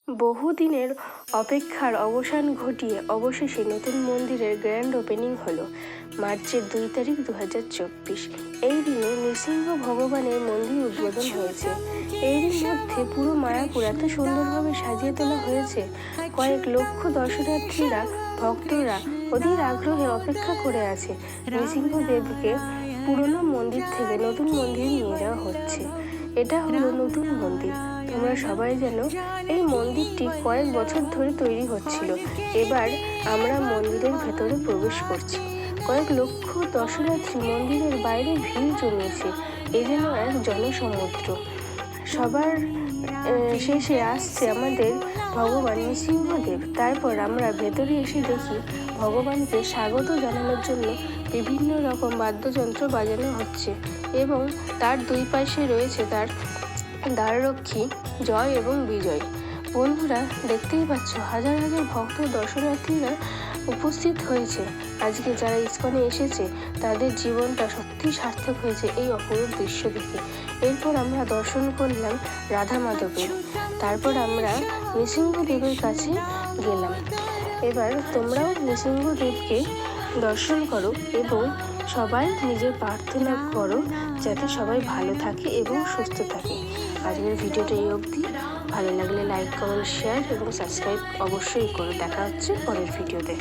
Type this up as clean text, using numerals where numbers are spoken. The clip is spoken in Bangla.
বহুদিনের অপেক্ষার অবসান ঘটিয়ে অবশেষে নতুন মন্দিরের গ্র্যান্ড ওপেনিং হলো মার্চের 2 তারিখ 2024। এই দিনে নৃসিংহ ভগবানের মন্দির উদ্বোধন হয়েছে। এরই মধ্যে পুরো মায়াপুর এত সুন্দরভাবে সাজিয়ে তোলা হয়েছে, কয়েক লক্ষ দর্শনার্থীরা ভক্তরা অধীর আগ্রহে অপেক্ষা করে আছে। নৃসিংহদেবকে পুরনো মন্দির থেকে নতুন মন্দিরে নিয়ে যাওয়া হচ্ছে। এটা হলো নতুন মন্দির। তোমরা সবাই জানো এই মন্দিরটি কয়েক বছর ধরে তৈরি হচ্ছিল। এবার আমরা মন্দিরের ভেতরে প্রবেশ করছি। কয়েক লক্ষ দর্শনার্থী মন্দিরের বাইরে ভিড় জমিয়েছে। এ যেন এক জনসমুদ্র। সবার শেষে আসছে আমাদের ভগবান নৃসিংহদেব। তারপর আমরা ভেতরে এসে দেখি ভগবানকে স্বাগত জানানোর জন্য বিভিন্ন রকম বাদ্যযন্ত্র বাজানো হচ্ছে এবং তার দুই পাশে রয়েছে তার দ্বাররক্ষী জয় এবং বিজয়। বন্ধুরা, দেখতেই পাচ্ছ হাজার হাজার ভক্ত দর্শনার্থীরা উপস্থিত হয়েছে। আজকে যারা ইস্কনে এসেছে তাদের জীবনটা সত্যি সার্থক হয়েছে এই অপরূপ দৃশ্য দেখে। এরপর আমরা দর্শন করলাম রাধা মাধবের। তারপর আমরা নৃসিংহদেবের কাছে গেলাম। এবার তোমরাও নৃসিংহদেবকে দর্শন করো এবং সবাই নিজের প্রার্থনা করো যাতে সবাই ভালো থাকে এবং সুস্থ থাকে। আজকের ভিডিওটা এই অবধি। ভালো লাগলে লাইক, কমেন্ট, শেয়ার এবং সাবস্ক্রাইব অবশ্যই করো। দেখা হচ্ছে পরের ভিডিওতে।